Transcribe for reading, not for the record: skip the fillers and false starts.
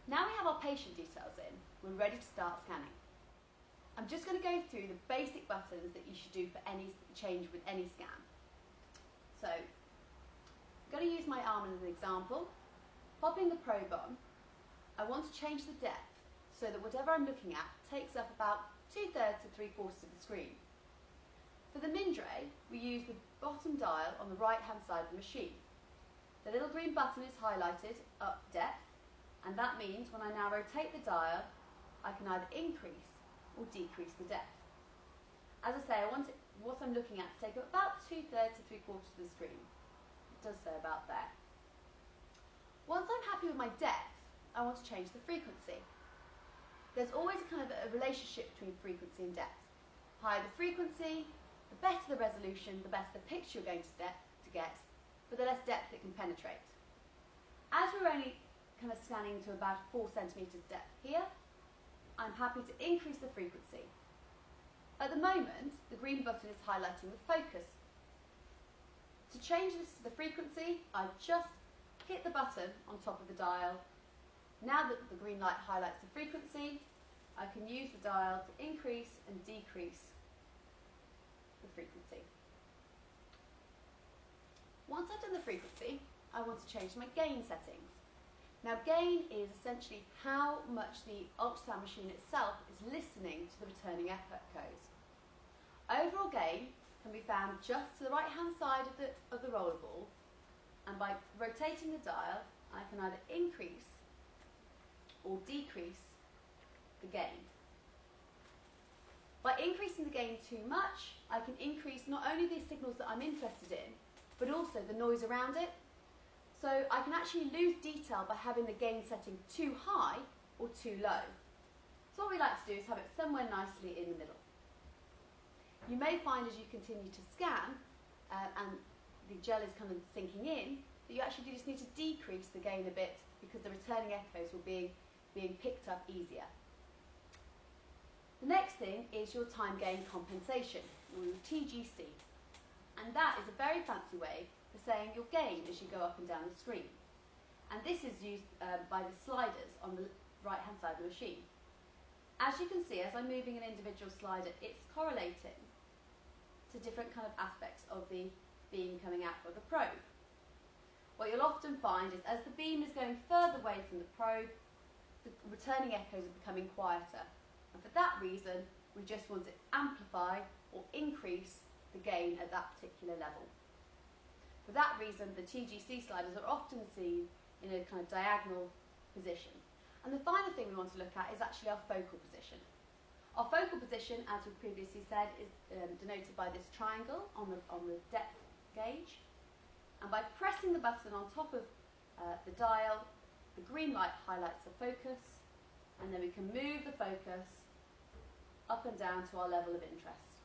Now we have our patient details in, we're ready to start scanning. I'm just going to go through the basic buttons that you should do for any change with any scan. So, I'm going to use my arm as an example. Popping the probe on, I want to change the depth so that whatever I'm looking at takes up about 2/3 to 3/4 of the screen. For the Mindray, we use the bottom dial on the right hand side of the machine. The little green button is highlighted up depth, and that means when I now rotate the dial, I can either increase or decrease the depth. As I say, I want what I'm looking at to take up about 2/3 to 3/4 of the screen. It does say about there. Once I'm happy with my depth, I want to change the frequency. There's always a kind of a relationship between frequency and depth. The higher the frequency, the better the resolution, the better the picture you're going to get, but the less depth it can penetrate. As we're only kind of scanning to about 4 centimetres depth here, I'm happy to increase the frequency. At the moment, the green button is highlighting the focus. To change the frequency, I just hit the button on top of the dial. Now that the green light highlights the frequency, I can use the dial to increase and decrease the frequency. Once I've done the frequency, I want to change my gain settings. Now, gain is essentially how much the ultrasound machine itself is listening to the returning echoes. Overall gain can be found just to the right hand side of the roller ball, and by rotating the dial I can either increase or decrease the gain. By increasing the gain too much, I can increase not only the signals that I'm interested in, but also the noise around it. So I can actually lose detail by having the gain setting too high or too low. So what we like to do is have it somewhere nicely in the middle. You may find as you continue to scan and the gel is kind of sinking in, that you actually just need to decrease the gain a bit because the returning echoes will be being picked up easier. The next thing is your time gain compensation, or your TGC. And that is a very fancy way for saying your gain as you go up and down the screen. And this is used by the sliders on the right hand side of the machine. As you can see, as I'm moving an individual slider, it's correlating to different kind of aspects of the beam coming out of the probe. What you'll often find is as the beam is going further away from the probe, the returning echoes are becoming quieter. And for that reason, we just want to amplify or increase the gain at that particular level. For that reason, the TGC sliders are often seen in a kind of diagonal position. And the final thing we want to look at is actually our focal position. Our focal position, as we previously said, is denoted by this triangle on the depth gauge. And by pressing the button on top of the dial, the green light highlights the focus, and then we can move the focus up and down to our level of interest.